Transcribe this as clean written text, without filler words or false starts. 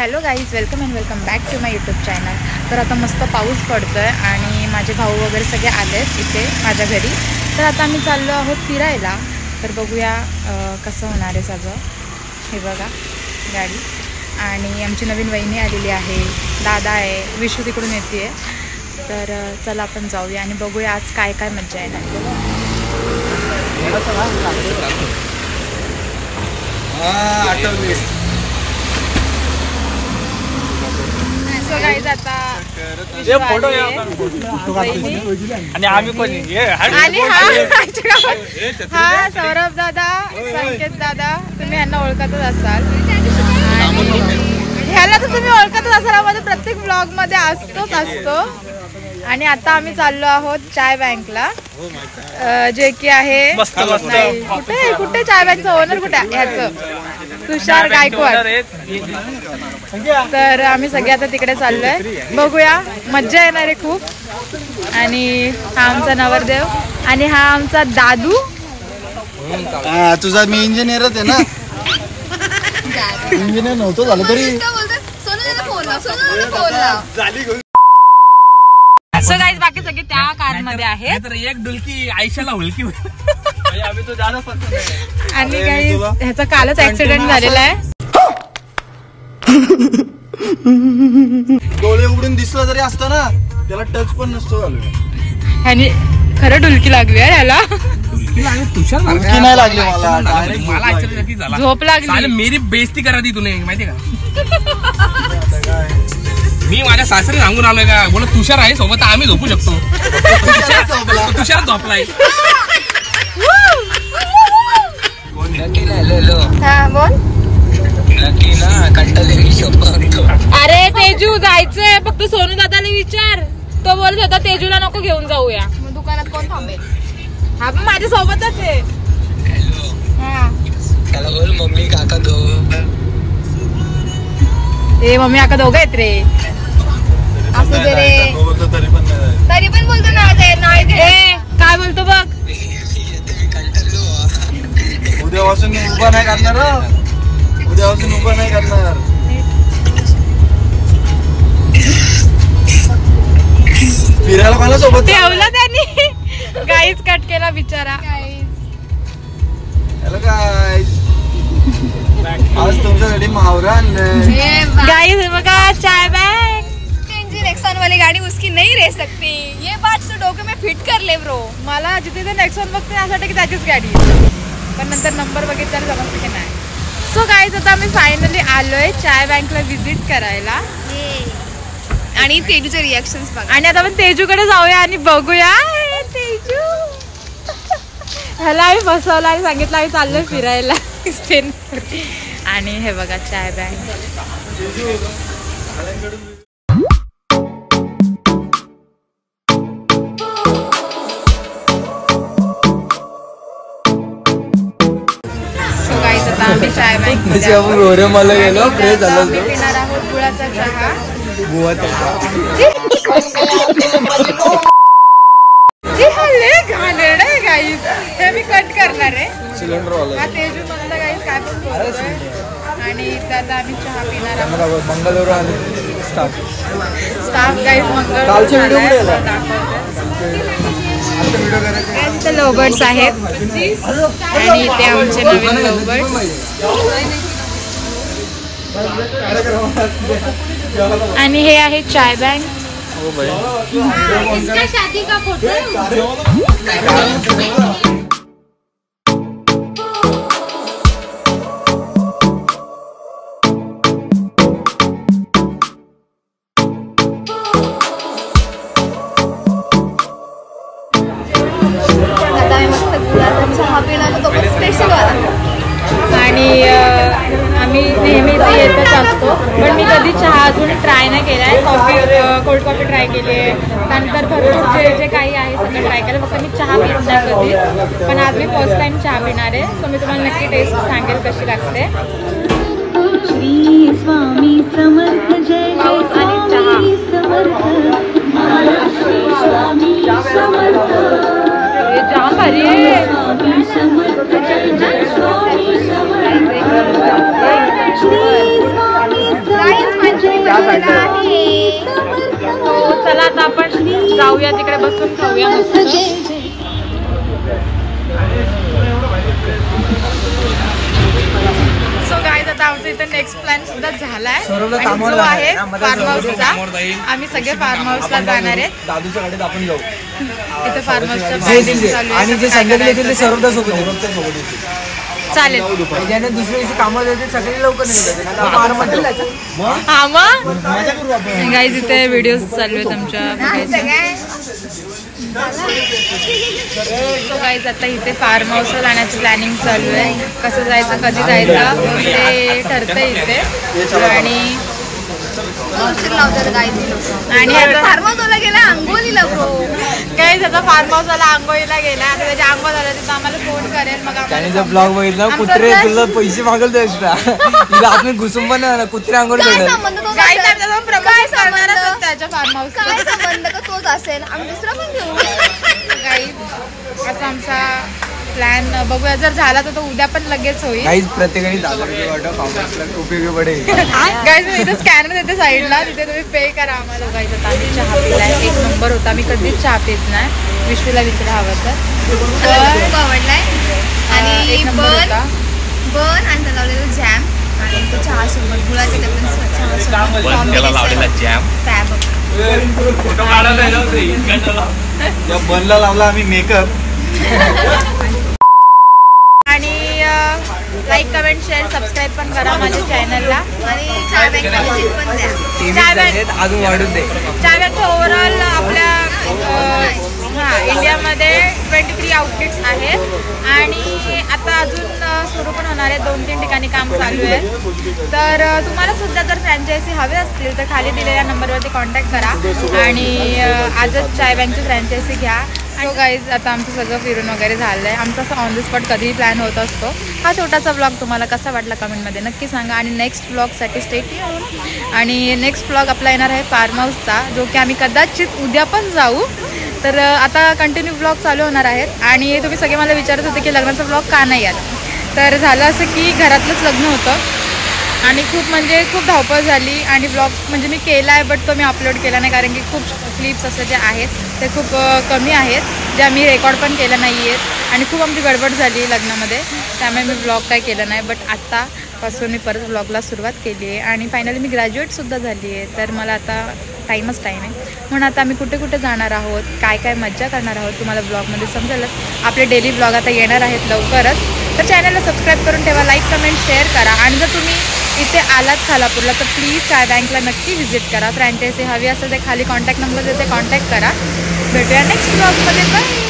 Hello guys, welcome and welcome back to my YouTube channel. तर आता मस्त पाऊस पडतो आहे आणि माझे भाऊ वगैरे सगळे आले आहेत इथे माझ्या घरी. तर आता आम्ही चाललो आहोत फिरायला. तर बघूया कसं होणार आहे सगळं. हे बघा गाडी आणि आमची नवीन वहिनी आलेली आहे, दादा आहे, विशू तिकडून येते आहे. तर चला आपण जाऊया आणि बघूया आज काय काय मजा येणार. सो गाईज आता आणि आम्ही पण आणि हा सौरभ दादा, संकेत दादा, तुम्ही ह्यांना ओळखतच असाल. ह्याला तर तुम्ही ओळखतच असाल, माझ्या प्रत्येक ब्लॉग मध्ये असतो. आणि आता आम्ही चाललो आहोत चाय बँकला, जे की आहे कुठे कुठे चाय बँकचं ओनर कुठे ह्याचं तुषार गायकवाड. तर आम्ही सगळे आता तिकडे चाललोय, बघूया मज्जा येणार आहे खूप. आणि हा आमचा नवरदेव आणि हा आमचा दादू. तुझा मी इंजिनियरच आहे ना. इंजिनियर नव्हतं झालं तरी. सो गाईज बाकी सगळे त्या कार मध्ये आहेत. तर एक डुलकी आयशाला हुलकी आणि गाईज ह्याचा कालच ऍक्सिडेंट झालेला आहे. डोळे उघडून दिसलं जरी असतं ना, त्याला टच पण नसतो झालं. ह्यानी खरं डुलकी लागली आहे ह्याला. तुषार नाही लागली मला, मला झोप लागली. मेरी बेइज्जती करा दी तुने माहिती का. मी माझ्या सासरी सांगून आलोय का, बोल तुषार आहे सोबत आम्ही झोपू शकतो. तुषार झोपलाय. अरे तेजू जायचंय, फक्त सोनू दादाला विचार. तो बोलत होता तेजूला नको घेऊन जाऊया. दुकानात कोण थांबेल? हा पण माझ्या सोबतच आहे. मम्मी काका ए मम्मी काका दोघं आहेत रे. असू दे रे, तरी पण बोलतो नाही. काय बोलतो बघ. उद्यापासून उभा नाही करणार, उद्यापासून उभा नाही करणार. फिरायला मला सोबत ठेवलं त्यांनी. गाईच कट केला बिचारा. हॅलो गाईज, आज तुमच्यासाठी मावरा आणलंय. गाईज बघा चाय बँक. इंजन नेक्सॉन वाली गाड़ी उसकी नहीं रह सकती, ये बात तो डोके में फिट कर ले ब्रो. मला जिथे ते नेक्सॉन बघते यासाठी की त्याचीच गाडी, पण नंतर नंबर बघितल्याने समजतं की नाही. सो गाईज आता आम्ही फायनली आलोय चाय बँकला व्हिजिट करायला. आणि तेजूचे रिएक्शन्स बघा. आणि आता आपण तेजूकडे जाऊया आणि बघूया. तेजू ह्याला आम्ही बसवलं आणि सांगितलं आम्ही चाललोय फिरायला. आणि हे बघा चाय बँक. सो गाईज आता आम्ही चाय बँक पिणार आहोत गुळाचा चहा. हे मी कट करणार आहे. हा तेजू म्हणलं गाईज काय पण बोलतोय. आणि त्यात आम्ही चहा पिणार आहोत. मंगळवार आणि स्टाफ गाईज मंगळवार इथे लोबर्ड्स आहेत आणि इथे आमचे नवीन लोबर्ड्स. आणि हे आहे चाय बँक. इसका शादी का फोटो आणि आम्ही नेहमी इथे येतच असतो, पण मी कधी चहा अजून ट्राय नाही केला आहे. कोल्ड कॉफी ट्राय केली आहे, त्यानंतर भरपूर जे काही आहे सगळं ट्राय केलं. फक्त मी चहा पित नाही कधी, पण आज मी फर्स्ट टाइम चहा पिणार आहे. सो मी तुम्हाला नक्की टेस्ट सांगेल कशी लागते. पाऊस आणि चहा जाम भारी आहे. गाइस जाऊया तिकडे बसून खाऊया मस्त. सो गाईज आता आमचा इथे नेक्स्ट प्लॅन सुद्धा झालाय आणि जो आहे फार्म हाऊसचा. आम्ही सगळे फार्म हाऊसला जाणार आहेत. दादूच्या गाडीत आपण जाऊ इथे फार्म हाऊसच्या आणि जे संध्याकाळी येतील ते सर्वदा सोबत चालेल. ज्याने दुसऱ्या दिवशी कामाला जाते सगळे लवकर निघतात. हा मग गाईज इथे व्हिडिओ चालू आहेत आमच्या. सो गाईज आता इथे फार्म हाऊसला जाण्याचं प्लॅनिंग चालू आहे. कसं जायचं कधी जायचं ते ठरतंय इथे. आणि फार्म हाऊसला गेला आंघोळीला ब्रो. काही त्याचा फार्म हाऊसला आंघोळीला गेला आणि त्याची आंघोळ झाला तिथं आम्हाला फोन करेल. मग त्याने जर ब्लॉग बघितला कुत्रे तुला पैसे मागल तर एक्स्ट्रा तिला आपण घुसून पण नाही कुत्रे आंघोळ काय करतात. संबंध तो काही असेल? त्याचा प्रमोशन करणारच त्याच्या फार्म हाऊस. काय संबंध का तोच असेल आम्ही दुसरा पण घेऊ. काही असा आमचा प्लॅन बघूया. जर झाला तर तो उद्या पण लगेच होईल. काहीच प्रत्येकाने 10,000 रुपये वाटतं पावसाला उपयोगी पडेल. गाईज मी इथे स्कॅनर देते साईडला, तिथे तुम्ही पे करा आम्हाला. गाईज आता आम्ही चहा पिलाय. एक नंबर होता. मी कधीच चहा पित नाही. विश्वला विचारा हवं तर. खूप आवडलाय आणि एक नंबर होता. बन आणि त्याला लावलेलं जॅम आणि तो चहा सोबत गुळाचे ते पण लावलेला जॅम. त्या बनला लावला आम्ही मेकअप. आणि लाईक कमेंट शेअर सबस्क्राईब पण करा माझ्या चॅनलला. आणि चहा बँक पण द्या. चहा बँक अजून वाढून दे. चहा बँक ओव्हरऑल आपल्या इंडियामध्ये 23 आउटलेट्स आहेत आणि आता अजून सुरू पण होणार आहे. 2-3 ठिकाणी काम चालू आहे. तर तुम्हाला सुद्धा जर फ्रँचायझी हवे असतील तर खाली दिलेल्या नंबरवरती कॉन्टॅक्ट करा आणि आजच चाय बँकची फ्रँचायझी घ्या. सो गाईज आता आमचं सगळं फिरून वगैरे झालं आहे. आमचा असं ऑन द स्पॉट कधीही प्लॅन होत असतो. हा छोटासा ब्लॉग तुम्हाला कसा वाटला कमेंटमध्ये नक्की सांगा आणि नेक्स्ट ब्लॉगसाठी स्टे ट्यून. आणि नेक्स्ट ब्लॉग आपला येणार आहे फार्म हाऊसचा, जो की आम्ही कदाचित उद्या पण जाऊ. तर आता कंटिन्यू ब्लॉग चालू होणार आहेत. आणि तुम्ही सगळे मला विचारत होते की लग्नाचा ब्लॉग का नाही आला. तर झालं असं की घरातलंच लग्न होतं आणि खूप धावपळ झाली आणि ब्लॉग म्हणजे मी केला आहे बट तो मी अपलोड केला नाही कारण की खूप क्लिप्स असं जे आहेत ते खूप कमी आहेत ज्या मी रेकॉर्ड पण केल्या नाही आहेत आणि खूप आमची गडबड झाली लग्नामध्ये. त्यामुळे मी ब्लॉग काय केलं नाही. बट आत्तापासून मी परत ब्लॉगला सुरुवात केली आहे आणि फायनली मी ग्रॅज्युएटसुद्धा झाली आहे. तर मला आता टाईमच टाईम आहे. म्हणून आता आम्ही कुठे कुठे जाणार आहोत, काय काय मज्जा करणार आहोत तुम्हाला ब्लॉगमध्ये समजेलच. आपले डेली ब्लॉग आता येणार आहेत लवकरच. तर चॅनलला सबस्क्राईब करून ठेवा, लाईक कमेंट शेअर करा आणि जर तुम्ही इथे आलात खालापूरला तर प्लीज चाय बँकला नक्की व्हिजिट करा. फ्रँचायझी हवी असेल तर खाली कॉन्टॅक्ट नंबर देते, कॉन्टॅक्ट करा. भेटूया नेक्स्ट ब्लॉगमध्ये. बाय.